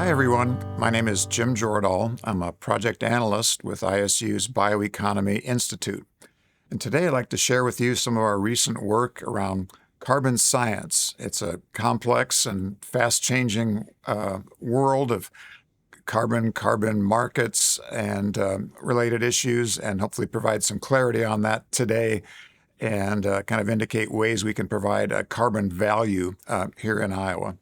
Hi, everyone. My name is Jim Jordahl. I'm a project analyst with ISU's Bioeconomy Institute. And today I'd like to share with you some of our recent work around carbon science. It's a complex and fast-changing world of carbon markets and related issues, and hopefully provide some clarity on that today and kind of indicate ways we can provide a carbon value here in Iowa.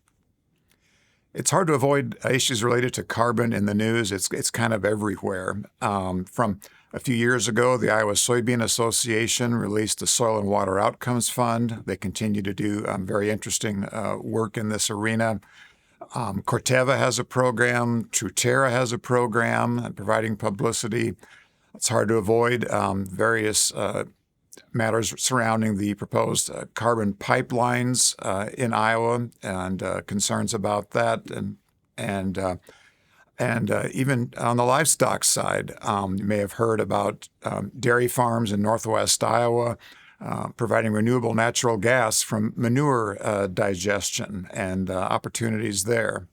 It's hard to avoid issues related to carbon in the news. It's kind of everywhere. From a few years ago, the Iowa Soybean Association released the Soil and Water Outcomes Fund. They continue to do very interesting work in this arena. Corteva has a program. Truterra has a program providing publicity. It's hard to avoid various matters surrounding the proposed carbon pipelines in Iowa and concerns about that, and even on the livestock side, you may have heard about dairy farms in northwest Iowa providing renewable natural gas from manure digestion and opportunities there.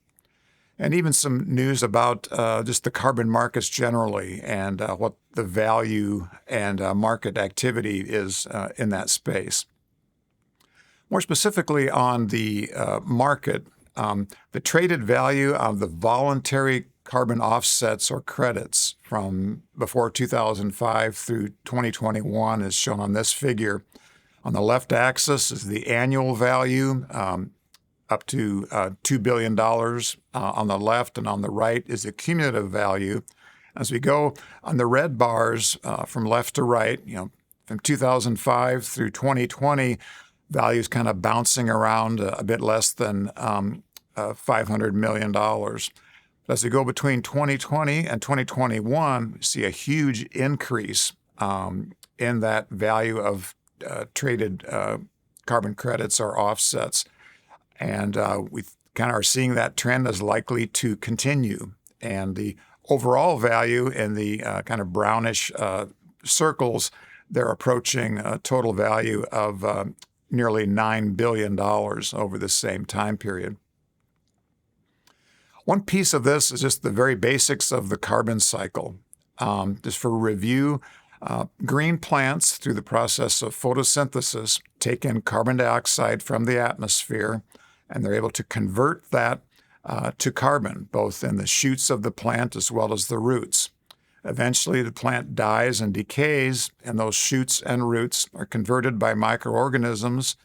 And even some news about just the carbon markets generally and what the value and market activity is in that space. More specifically on the market, the traded value of the voluntary carbon offsets or credits from before 2005 through 2021 is shown on this figure. On the left axis is the annual value, up to $2 billion on the left, and on the right is the cumulative value. As we go on the red bars from left to right, from 2005 through 2020, values kind of bouncing around a bit less than $500 million. But as we go between 2020 and 2021, we see a huge increase in that value of traded carbon credits or offsets. And we kind of are seeing that trend as likely to continue. And the overall value in the kind of brownish circles, they're approaching a total value of nearly $9 billion over the same time period. One piece of this is just the very basics of the carbon cycle. Just for review, green plants, through the process of photosynthesis, take in carbon dioxide from the atmosphere, and they're able to convert that to carbon, both in the shoots of the plant as well as the roots. Eventually, the plant dies and decays, and those shoots and roots are converted by microorganisms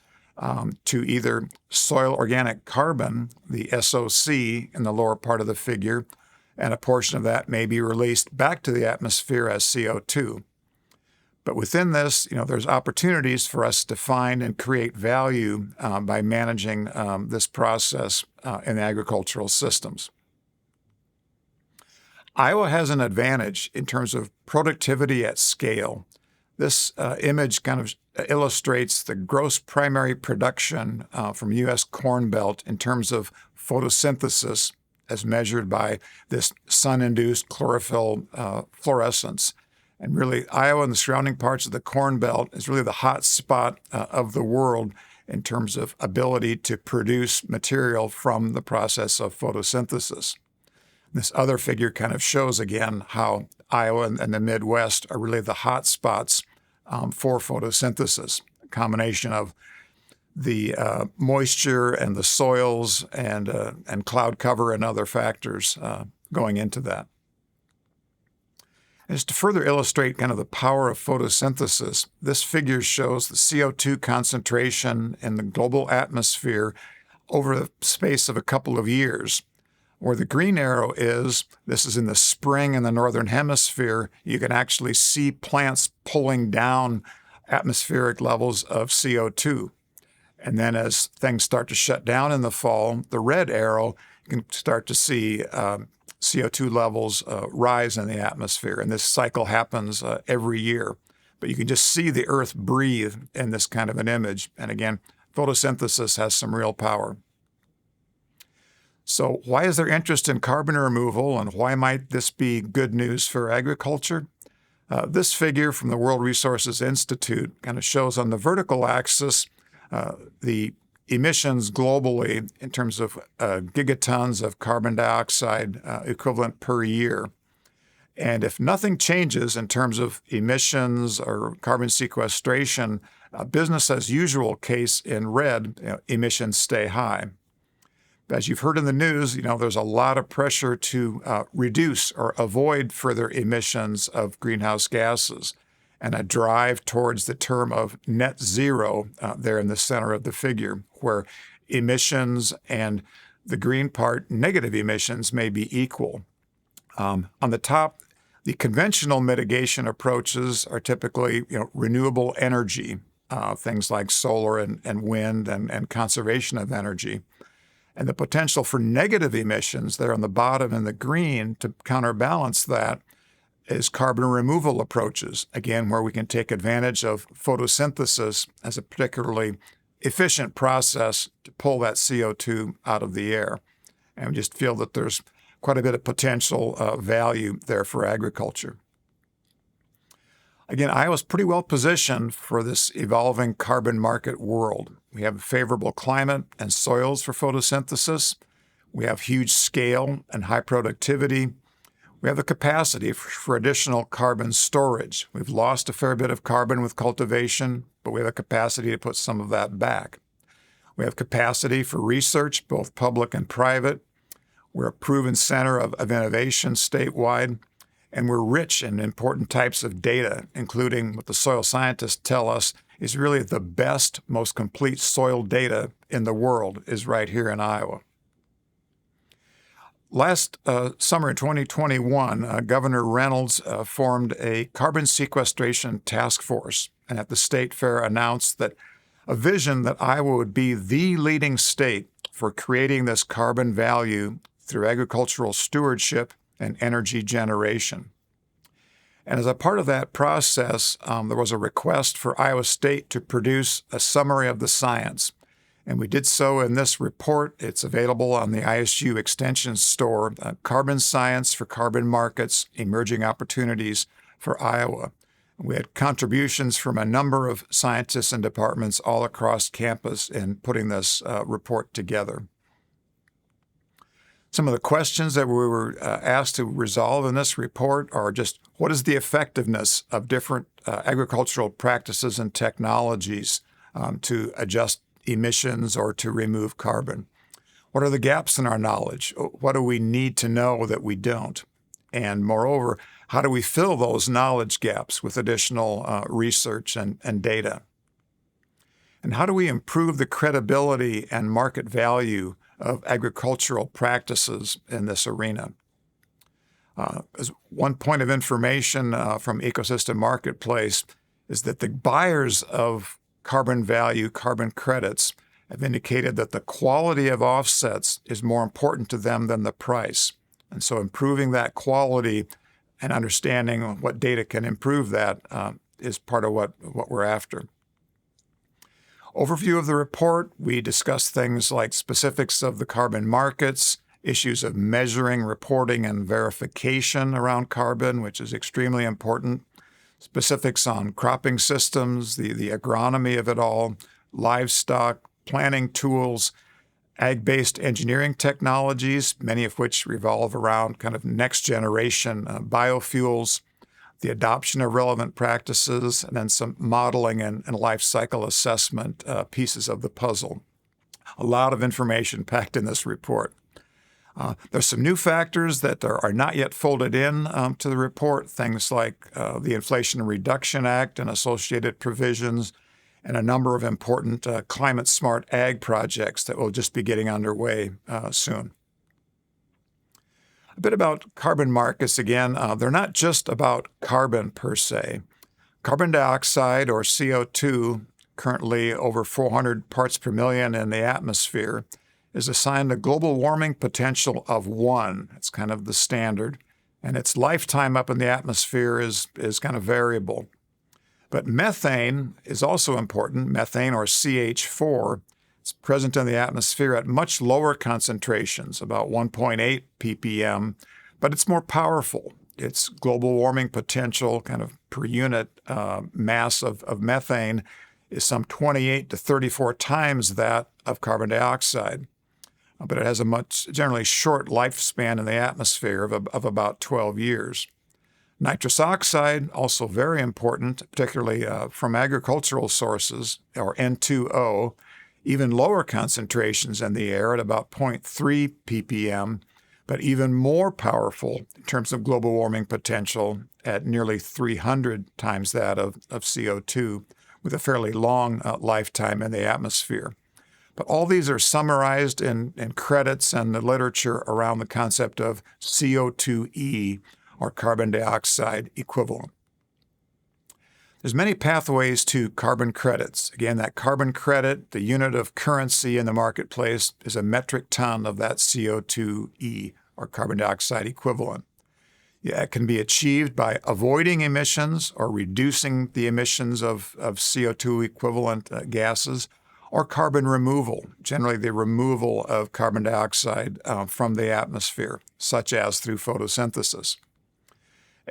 to either soil organic carbon, the SOC, in the lower part of the figure, and a portion of that may be released back to the atmosphere as CO2. But within this, there's opportunities for us to find and create value by managing this process in the agricultural systems. Iowa has an advantage in terms of productivity at scale. This image kind of illustrates the gross primary production from U.S. Corn Belt in terms of photosynthesis as measured by this sun-induced chlorophyll fluorescence. And really, Iowa and the surrounding parts of the Corn Belt is really the hot spot of the world in terms of ability to produce material from the process of photosynthesis. This other figure kind of shows again how Iowa and the Midwest are really the hot spots for photosynthesis, a combination of the moisture and the soils and cloud cover and other factors going into that. And just to further illustrate kind of the power of photosynthesis, this figure shows the CO2 concentration in the global atmosphere over the space of a couple of years. Where the green arrow is, this is in the spring in the northern hemisphere, you can actually see plants pulling down atmospheric levels of CO2. And then as things start to shut down in the fall, the red arrow, you can start to see CO2 levels rise in the atmosphere. And this cycle happens every year. But you can just see the earth breathe in this kind of an image. And again, photosynthesis has some real power. So why is there interest in carbon removal, and why might this be good news for agriculture? This figure from the World Resources Institute kind of shows on the vertical axis the emissions globally in terms of gigatons of carbon dioxide equivalent per year. And if nothing changes in terms of emissions or carbon sequestration, business as usual case in red, emissions stay high. As you've heard in the news, there's a lot of pressure to reduce or avoid further emissions of greenhouse gases, and a drive towards the term of net zero there in the center of the figure, where emissions and the green part, negative emissions, may be equal. On the top, the conventional mitigation approaches are typically renewable energy, things like solar and wind and conservation of energy. And the potential for negative emissions there on the bottom in the green to counterbalance that is carbon removal approaches, again, where we can take advantage of photosynthesis as a particularly efficient process to pull that CO2 out of the air. And we just feel that there's quite a bit of potential value there for agriculture. Again, Iowa's pretty well positioned for this evolving carbon market world. We have a favorable climate and soils for photosynthesis. We have huge scale and high productivity. We have the capacity for additional carbon storage. We've lost a fair bit of carbon with cultivation, but we have a capacity to put some of that back. We have capacity for research, both public and private. We're a proven center of innovation statewide, and we're rich in important types of data, including what the soil scientists tell us is really the best, most complete soil data in the world is right here in Iowa. Last summer in 2021, Governor Reynolds formed a carbon sequestration task force, and at the state fair announced that a vision that Iowa would be the leading state for creating this carbon value through agricultural stewardship and energy generation. And as a part of that process, there was a request for Iowa State to produce a summary of the science. And we did so in this report. It's available on the ISU Extension Store, Carbon Science for Carbon Markets, Emerging Opportunities for Iowa. We had contributions from a number of scientists and departments all across campus in putting this report together. Some of the questions that we were asked to resolve in this report are just, what is the effectiveness of different agricultural practices and technologies to adjust emissions or to remove carbon? What are the gaps in our knowledge? What do we need to know that we don't? And moreover, how do we fill those knowledge gaps with additional research and data? And how do we improve the credibility and market value of agricultural practices in this arena? As one point of information from Ecosystem Marketplace is that the buyers of carbon value, carbon credits, have indicated that the quality of offsets is more important to them than the price. And so improving that quality and understanding what data can improve that is part of what we're after. Overview of the report, we discuss things like specifics of the carbon markets, issues of measuring, reporting, and verification around carbon, which is extremely important, specifics on cropping systems, the agronomy of it all, livestock, planning tools, ag-based engineering technologies, many of which revolve around kind of next-generation biofuels, the adoption of relevant practices, and then some modeling and life cycle assessment pieces of the puzzle. A lot of information packed in this report. There's some new factors that are not yet folded in to the report, things like the Inflation Reduction Act and associated provisions, and a number of important climate-smart ag projects that will just be getting underway soon. A bit about carbon markets again. They're not just about carbon per se. Carbon dioxide, or CO2, currently over 400 parts per million in the atmosphere, is assigned a global warming potential of 1. It's kind of the standard. And its lifetime up in the atmosphere is kind of variable. But methane is also important. Methane, or CH4, it's present in the atmosphere at much lower concentrations, about 1.8 ppm, but it's more powerful. Its global warming potential, kind of per unit mass of methane, is some 28 to 34 times that of carbon dioxide, but it has a much generally short lifespan in the atmosphere of about 12 years. Nitrous oxide, also very important, particularly from agricultural sources, or N2O, even lower concentrations in the air at about 0.3 ppm, but even more powerful in terms of global warming potential at nearly 300 times that of CO2, with a fairly long lifetime in the atmosphere. But all these are summarized in credits and the literature around the concept of CO2e, or carbon dioxide equivalent. There's many pathways to carbon credits. Again, that carbon credit, the unit of currency in the marketplace, is a metric ton of that CO2e, or carbon dioxide equivalent. Yeah, it can be achieved by avoiding emissions or reducing the emissions of CO2 equivalent gases, or carbon removal, generally the removal of carbon dioxide from the atmosphere, such as through photosynthesis.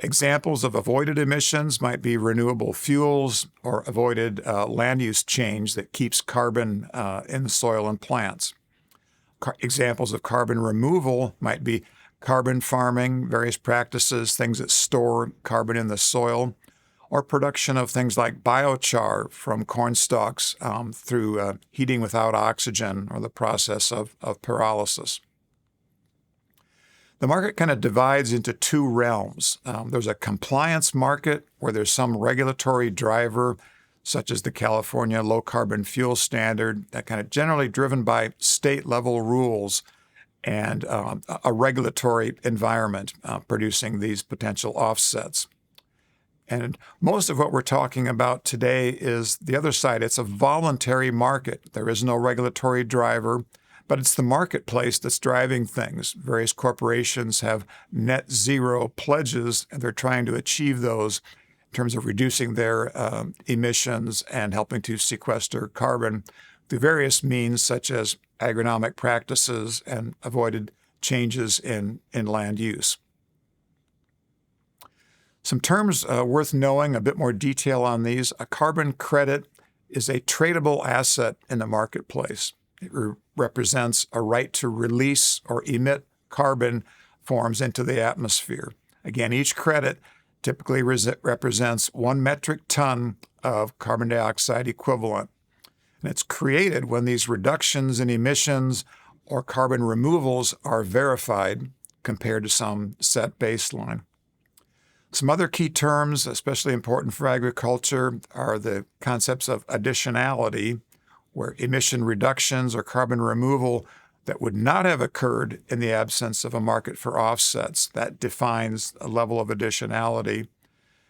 Examples of avoided emissions might be renewable fuels or avoided land use change that keeps carbon in the soil and plants. Examples of carbon removal might be carbon farming, various practices, things that store carbon in the soil, or production of things like biochar from corn stalks through heating without oxygen, or the process of pyrolysis. The market kind of divides into two realms. There's a compliance market where there's some regulatory driver, such as the California Low Carbon Fuel Standard, that kind of generally driven by state-level rules and a regulatory environment producing these potential offsets. And most of what we're talking about today is the other side. It's a voluntary market. There is no regulatory driver, but it's the marketplace that's driving things. Various corporations have net zero pledges, and they're trying to achieve those in terms of reducing their emissions and helping to sequester carbon through various means, such as agronomic practices and avoided changes in land use. Some terms worth knowing, a bit more detail on these. A carbon credit is a tradable asset in the marketplace. It represents a right to release or emit carbon forms into the atmosphere. Again, each credit typically represents 1 metric ton of carbon dioxide equivalent. And it's created when these reductions in emissions or carbon removals are verified compared to some set baseline. Some other key terms, especially important for agriculture, are the concepts of additionality, where emission reductions or carbon removal that would not have occurred in the absence of a market for offsets. That defines a level of additionality.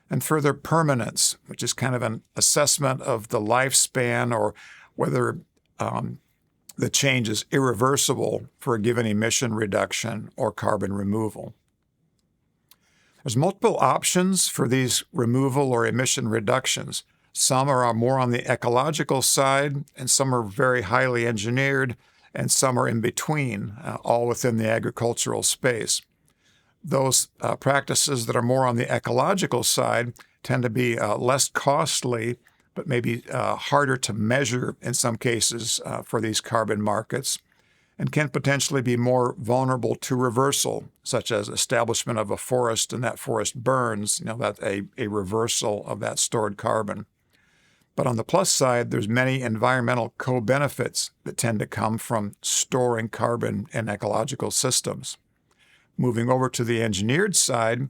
And further, permanence, which is kind of an assessment of the lifespan or whether the change is irreversible for a given emission reduction or carbon removal. There's multiple options for these removal or emission reductions. Some are more on the ecological side, and some are very highly engineered, and some are in between, all within the agricultural space. Those practices that are more on the ecological side tend to be less costly, but maybe harder to measure in some cases for these carbon markets, and can potentially be more vulnerable to reversal, such as establishment of a forest and that forest burns, that's a reversal of that stored carbon. But on the plus side, there's many environmental co-benefits that tend to come from storing carbon in ecological systems. Moving over to the engineered side, we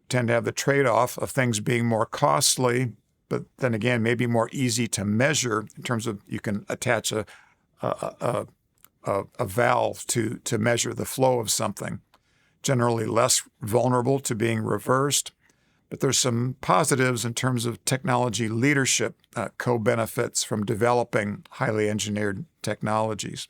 tend to have the trade-off of things being more costly, but then again, maybe more easy to measure in terms of you can attach a valve to measure the flow of something. Generally less vulnerable to being reversed. But there's some positives in terms of technology leadership, co-benefits from developing highly engineered technologies.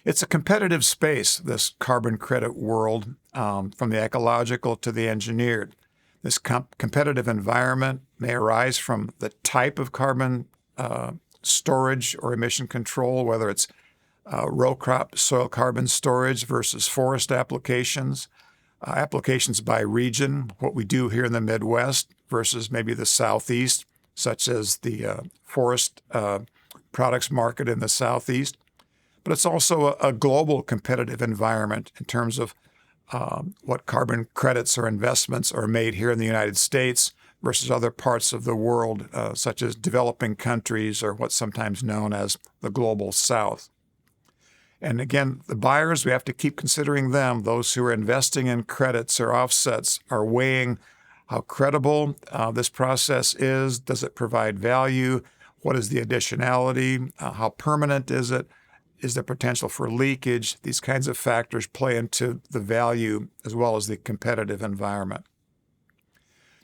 It's a competitive space, this carbon credit world, from the ecological to the engineered. This competitive environment may arise from the type of carbon storage or emission control, whether it's row crop soil carbon storage versus forest applications. Applications by region, what we do here in the Midwest versus maybe the Southeast, such as the forest products market in the Southeast. But it's also a global competitive environment in terms of what carbon credits or investments are made here in the United States versus other parts of the world, such as developing countries or what's sometimes known as the global South. And again, the buyers, we have to keep considering them. Those who are investing in credits or offsets are weighing how credible this process is. Does it provide value? What is the additionality? How permanent is it? Is there potential for leakage? These kinds of factors play into the value as well as the competitive environment.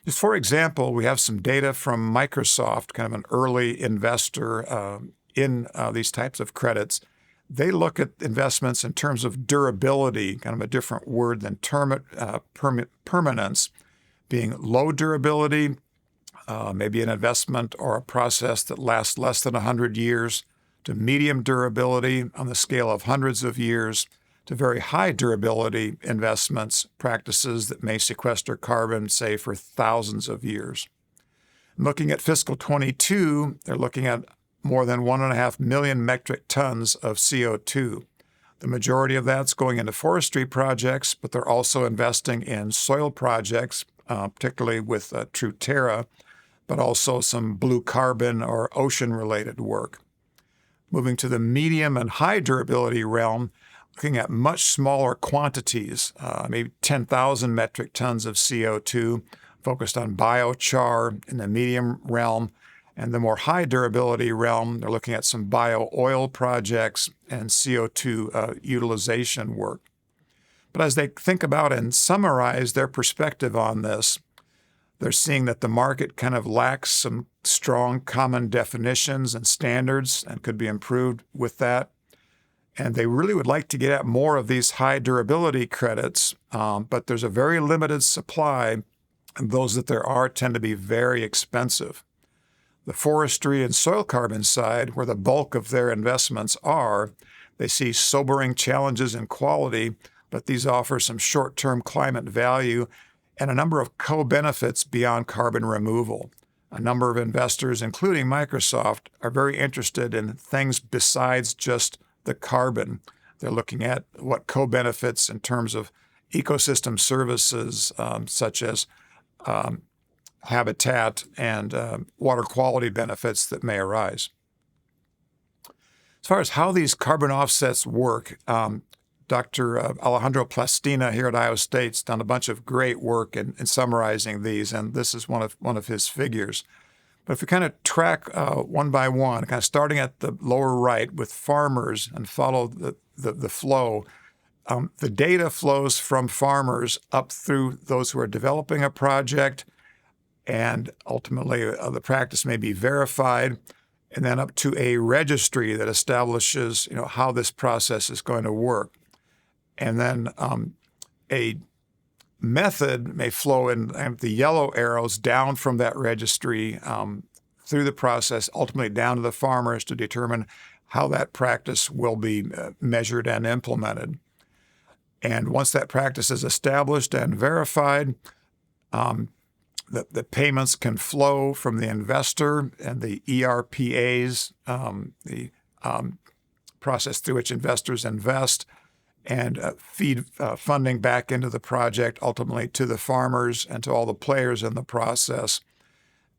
Just for example, we have some data from Microsoft, kind of an early investor in these types of credits. They look at investments in terms of durability, kind of a different word than permanence, being low durability, maybe an investment or a process that lasts less than 100 years, to medium durability on the scale of hundreds of years, to very high durability investments, practices that may sequester carbon, say, for thousands of years. Looking at fiscal 22, they're looking at more than 1.5 million metric tons of CO2. The majority of that's going into forestry projects, but they're also investing in soil projects, particularly with Truterra, but also some blue carbon or ocean-related work. Moving to the medium and high durability realm, looking at much smaller quantities, maybe 10,000 metric tons of CO2, focused on biochar in the medium realm. And the more high durability realm, they're looking at some bio-oil projects and CO2 utilization work. But as they think about and summarize their perspective on this, they're seeing that the market kind of lacks some strong common definitions and standards and could be improved with that. And they really would like to get at more of these high durability credits, but there's a very limited supply, and those that there are tend to be very expensive. The forestry and soil carbon side, where the bulk of their investments are, they see sobering challenges in quality, but these offer some short-term climate value and a number of co-benefits beyond carbon removal. A number of investors, including Microsoft, are very interested in things besides just the carbon. They're looking at what co-benefits in terms of ecosystem services, such as habitat and water quality benefits that may arise. As far as how these carbon offsets work, Dr. Alejandro Plastina here at Iowa State's done a bunch of great work in summarizing these, and this is one of his figures. But if we kind of track one by one, kind of starting at the lower right with farmers and follow the flow, the data flows from farmers up through those who are developing a project, and ultimately the practice may be verified, and then up to a registry that establishes how this process is going to work. And then a method may flow in the yellow arrows down from that registry through the process, ultimately down to the farmers to determine how that practice will be measured and implemented. And once that practice is established and verified, the payments can flow from the investor and the ERPAs, the process through which investors invest, and feed funding back into the project, ultimately to the farmers and to all the players in the process.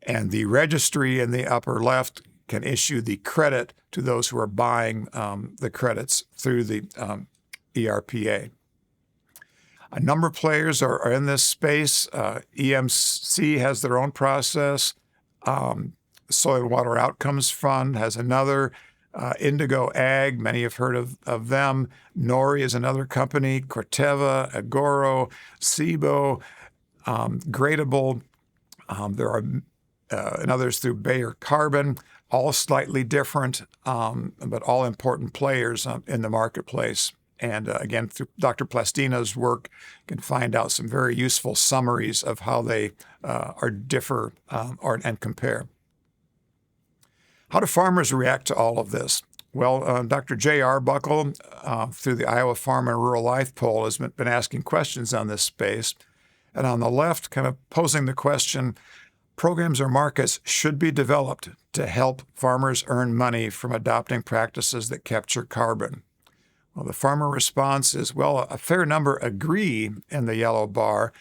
And the registry in the upper left can issue the credit to those who are buying the credits through the ERPA. A number of players are in this space. EMC has their own process. Soil and Water Outcomes Fund has another. Indigo Ag, many have heard of them. Nori is another company. Corteva, Agoro, SIBO, Gradable. There are and others through Bayer Carbon, all slightly different, but all important players in the marketplace. And again, through Dr. Plastina's work, you can find out some very useful summaries of how they differ and compare. How do farmers react to all of this? Well, Dr. J. Arbuckle, through the Iowa Farm and Rural Life poll, has been asking questions on this space. And on the left, kind of posing the question, programs or markets should be developed to help farmers earn money from adopting practices that capture carbon. Well, the farmer response is, well, a fair number agree in the yellow bar,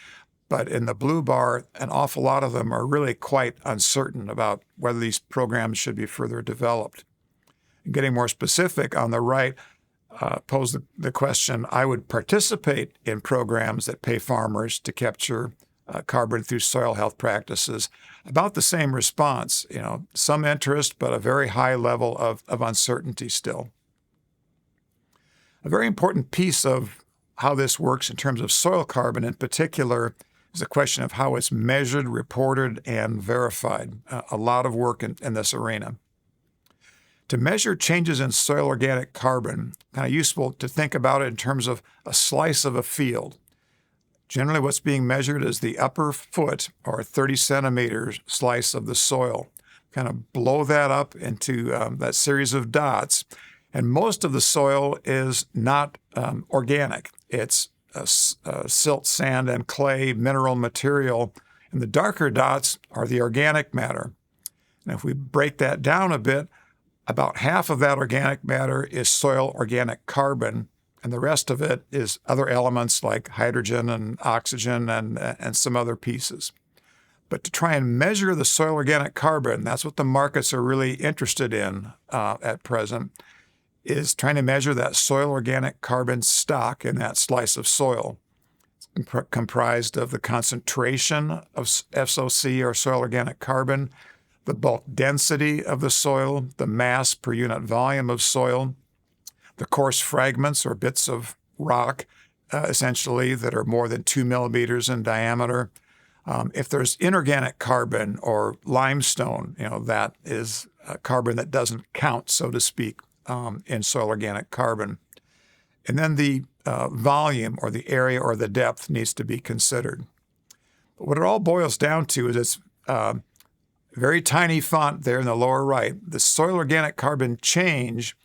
but in the blue bar, an awful lot of them are really quite uncertain about whether these programs should be further developed. Getting more specific, on the right, pose the question, I would participate in programs that pay farmers to capture carbon through soil health practices. About the same response, some interest, but a very high level of uncertainty still. A very important piece of how this works in terms of soil carbon in particular is the question of how it's measured, reported, and verified. A lot of work in this arena. To measure changes in soil organic carbon, kind of useful to think about it in terms of a slice of a field. Generally, what's being measured is the upper foot or 30 centimeters slice of the soil. Kind of blow that up into that series of dots. And most of the soil is not organic. It's silt, sand, and clay mineral material. And the darker dots are the organic matter. And if we break that down a bit, about half of that organic matter is soil organic carbon, and the rest of it is other elements like hydrogen and oxygen and some other pieces. But to try and measure the soil organic carbon, that's what the markets are really interested in at present, is trying to measure that soil organic carbon stock in that slice of soil. It's comprised of the concentration of SOC or soil organic carbon, the bulk density of the soil, the mass per unit volume of soil, the coarse fragments or bits of rock, essentially, that are more than 2 millimeters in diameter. If there's inorganic carbon or limestone, that is carbon that doesn't count, so to speak, in soil organic carbon. And then the volume or the area or the depth needs to be considered. But what it all boils down to is it's very tiny font there in the lower right. The soil organic carbon change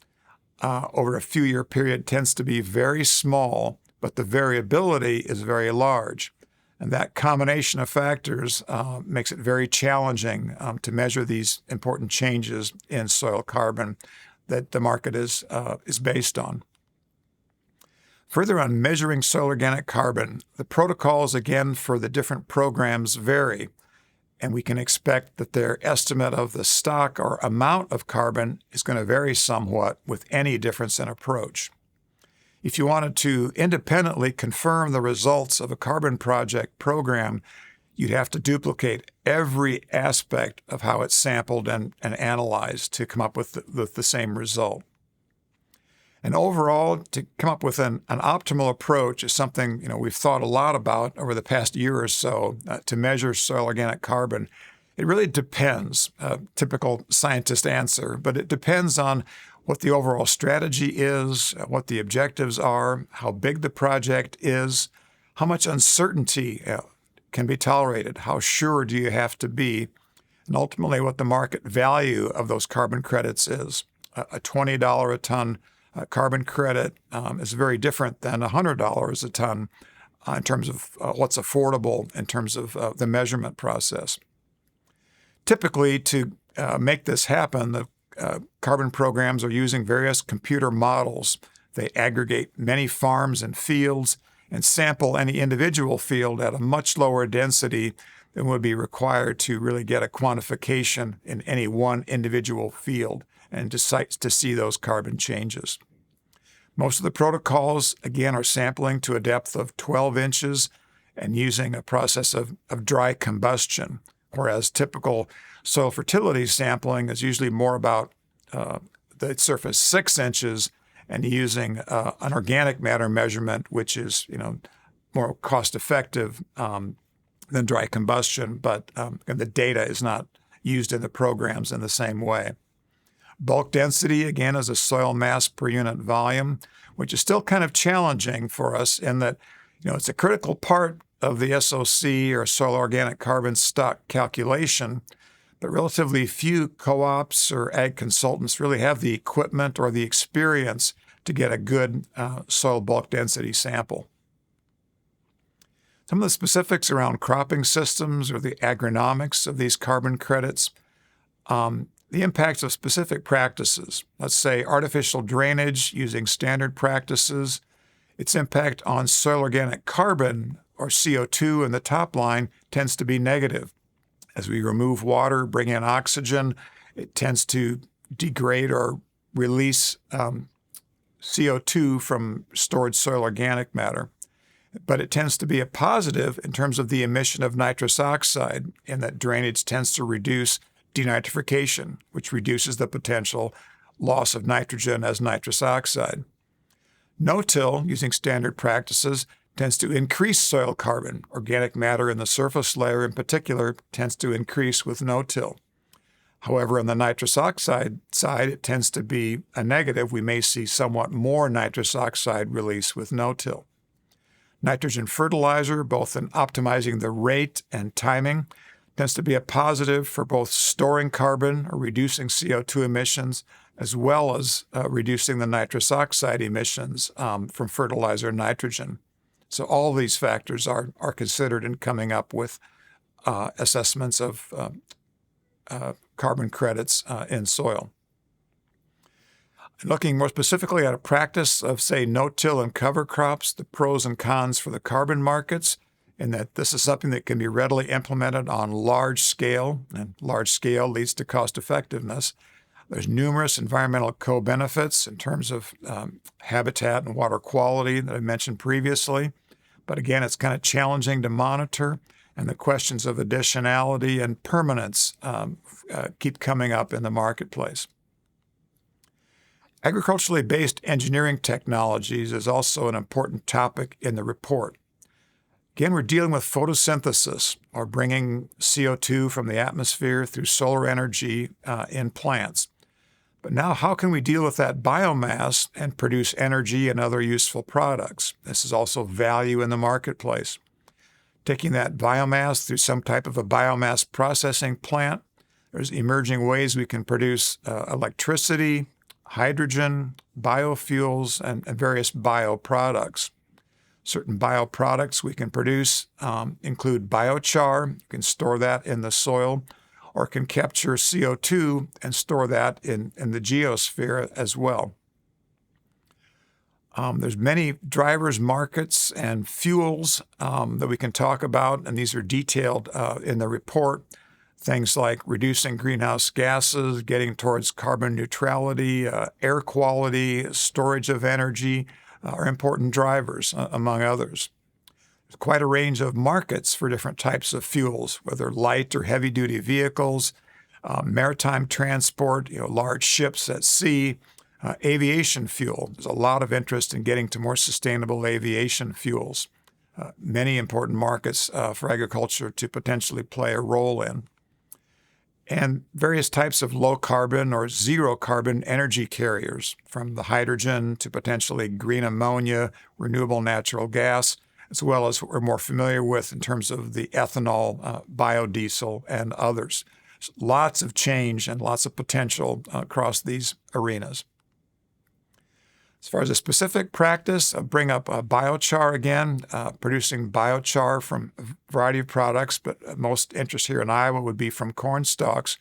over a few year period tends to be very small, but the variability is very large. And that combination of factors makes it very challenging to measure these important changes in soil carbon that the market is based on. Further on measuring soil organic carbon, the protocols, again, for the different programs vary, and we can expect that their estimate of the stock or amount of carbon is going to vary somewhat with any difference in approach. If you wanted to independently confirm the results of a carbon project program, you'd have to duplicate every aspect of how it's sampled and analyzed to come up with the same result. And overall, to come up with an optimal approach is something we've thought a lot about over the past year or so to measure soil organic carbon. It really depends, typical scientist answer, but it depends on what the overall strategy is, what the objectives are, how big the project is, how much uncertainty can be tolerated, how sure do you have to be, and ultimately what the market value of those carbon credits is. A $20 a ton carbon credit is very different than $100 a ton in terms of what's affordable in terms of the measurement process. Typically, to make this happen, the carbon programs are using various computer models. They aggregate many farms and fields and sample any individual field at a much lower density than would be required to really get a quantification in any one individual field and to see those carbon changes. Most of the protocols, again, are sampling to a depth of 12 inches and using a process of dry combustion, whereas typical soil fertility sampling is usually more about the surface 6 inches and using an organic matter measurement, which is more cost-effective than dry combustion, but the data is not used in the programs in the same way. Bulk density, again, is a soil mass per unit volume, which is still kind of challenging for us in that it's a critical part of the SOC or soil organic carbon stock calculation, but relatively few co-ops or ag consultants really have the equipment or the experience to get a good soil bulk density sample. Some of the specifics around cropping systems or the agronomics of these carbon credits, the impacts of specific practices, let's say artificial drainage using standard practices, its impact on soil organic carbon or CO2 in the top line tends to be negative. As we remove water, bring in oxygen, it tends to degrade or release CO2 from stored soil organic matter. But it tends to be a positive in terms of the emission of nitrous oxide, in that drainage tends to reduce denitrification, which reduces the potential loss of nitrogen as nitrous oxide. No-till, using standard practices, tends to increase soil carbon. Organic matter in the surface layer in particular tends to increase with no-till. However, on the nitrous oxide side, it tends to be a negative. We may see somewhat more nitrous oxide release with no-till. Nitrogen fertilizer, both in optimizing the rate and timing, tends to be a positive for both storing carbon or reducing CO2 emissions, as well as reducing the nitrous oxide emissions from fertilizer nitrogen. So all these factors are considered in coming up with assessments of carbon credits in soil. Looking more specifically at a practice of, say, no-till and cover crops, the pros and cons for the carbon markets, and that this is something that can be readily implemented on large scale, and large scale leads to cost effectiveness. There's numerous environmental co-benefits in terms of habitat and water quality that I mentioned previously. But again, it's kind of challenging to monitor, and the questions of additionality and permanence keep coming up in the marketplace. Agriculturally based engineering technologies is also an important topic in the report. Again, we're dealing with photosynthesis, or bringing CO2 from the atmosphere through solar energy in plants. But now, how can we deal with that biomass and produce energy and other useful products? This is also value in the marketplace. Taking that biomass through some type of a biomass processing plant, there's emerging ways we can produce electricity, hydrogen, biofuels, and various bioproducts. Certain bioproducts we can produce include biochar. You can store that in the soil, or can capture CO2 and store that in the geosphere as well. There's many drivers, markets, and fuels that we can talk about, and these are detailed in the report. Things like reducing greenhouse gases, getting towards carbon neutrality, air quality, storage of energy are important drivers, among others. There's quite a range of markets for different types of fuels, whether light or heavy-duty vehicles, maritime transport, large ships at sea, aviation fuel. There's a lot of interest in getting to more sustainable aviation fuels. Many important markets for agriculture to potentially play a role in. And various types of low-carbon or zero-carbon energy carriers, from the hydrogen to potentially green ammonia, renewable natural gas, as well as what we're more familiar with in terms of the ethanol, biodiesel, and others. So lots of change and lots of potential across these arenas. As far as a specific practice, I'll bring up biochar again, producing biochar from a variety of products, but most interest here in Iowa would be from corn stalks,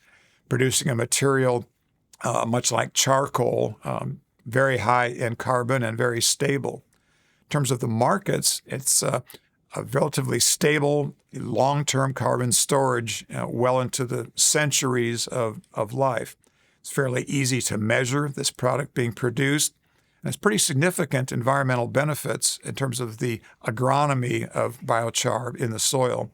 producing a material much like charcoal, very high in carbon and very stable. In terms of the markets, it's a relatively stable, long-term carbon storage well into the centuries of life. It's fairly easy to measure this product being produced. And it's pretty significant environmental benefits in terms of the agronomy of biochar in the soil.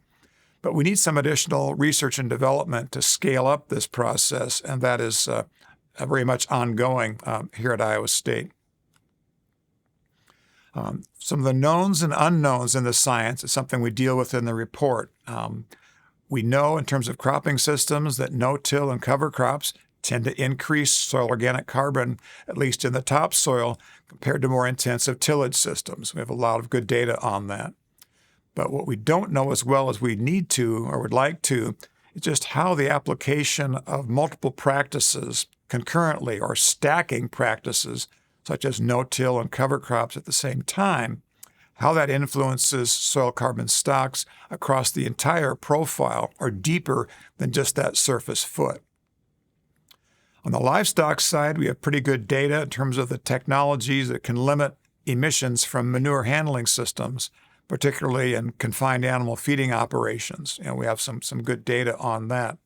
But we need some additional research and development to scale up this process, and that is very much ongoing here at Iowa State. Some of the knowns and unknowns in the science is something we deal with in the report. We know in terms of cropping systems that no-till and cover crops tend to increase soil organic carbon, at least in the topsoil, compared to more intensive tillage systems. We have a lot of good data on that. But what we don't know as well as we need to or would like to is just how the application of multiple practices concurrently, or stacking practices such as no-till and cover crops at the same time, how that influences soil carbon stocks across the entire profile or deeper than just that surface foot. On the livestock side, we have pretty good data in terms of the technologies that can limit emissions from manure handling systems, particularly in confined animal feeding operations. We have some good data on that.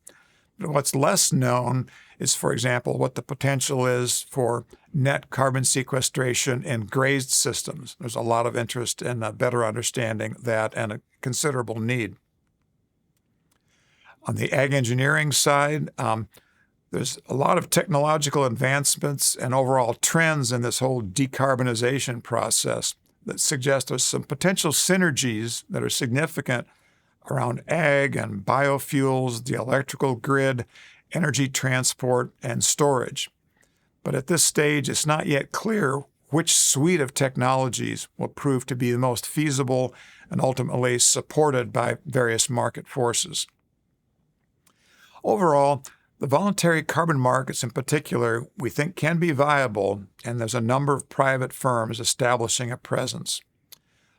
But what's less known is, for example, what the potential is for net carbon sequestration in grazed systems. There's a lot of interest in better understanding that and a considerable need. On the ag engineering side, there's a lot of technological advancements and overall trends in this whole decarbonization process that suggest there's some potential synergies that are significant around ag and biofuels, the electrical grid, energy transport, and storage. But at this stage, it's not yet clear which suite of technologies will prove to be the most feasible and ultimately supported by various market forces. Overall, the voluntary carbon markets in particular, we think can be viable, and there's a number of private firms establishing a presence.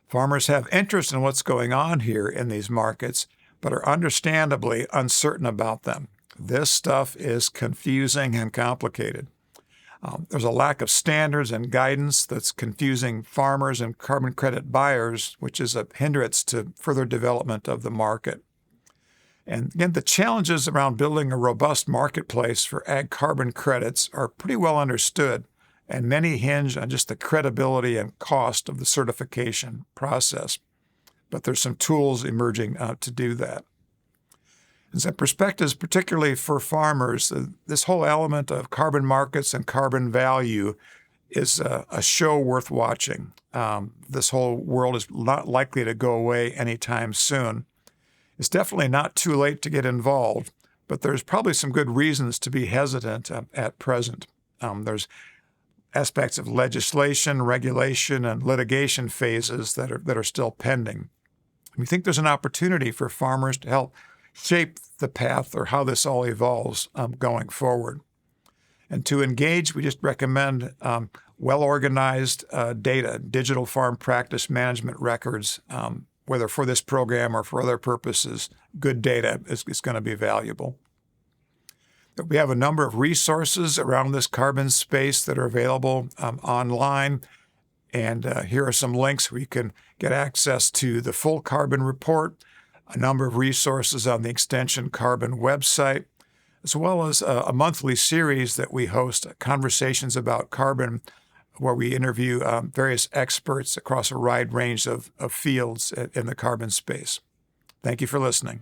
Farmers have interest in what's going on here in these markets, but are understandably uncertain about them. This stuff is confusing and complicated. There's a lack of standards and guidance that's confusing farmers and carbon credit buyers, which is a hindrance to further development of the market. And again, the challenges around building a robust marketplace for ag carbon credits are pretty well understood, and many hinge on just the credibility and cost of the certification process. But there's some tools emerging to do that. And some perspectives, particularly for farmers, this whole element of carbon markets and carbon value is a show worth watching. This whole world is not likely to go away anytime soon. It's definitely not too late to get involved, but there's probably some good reasons to be hesitant at present. There's aspects of legislation, regulation, and litigation phases that are still pending. We think there's an opportunity for farmers to help shape the path or how this all evolves going forward. And to engage, we just recommend well-organized data, digital farm practice management records, whether for this program or for other purposes. Good data is going to be valuable. We have a number of resources around this carbon space that are available online. And here are some links where you can get access to the full carbon report, a number of resources on the Extension Carbon website, as well as a monthly series that we host, Conversations About Carbon, where we interview various experts across a wide range of fields in the carbon space. Thank you for listening.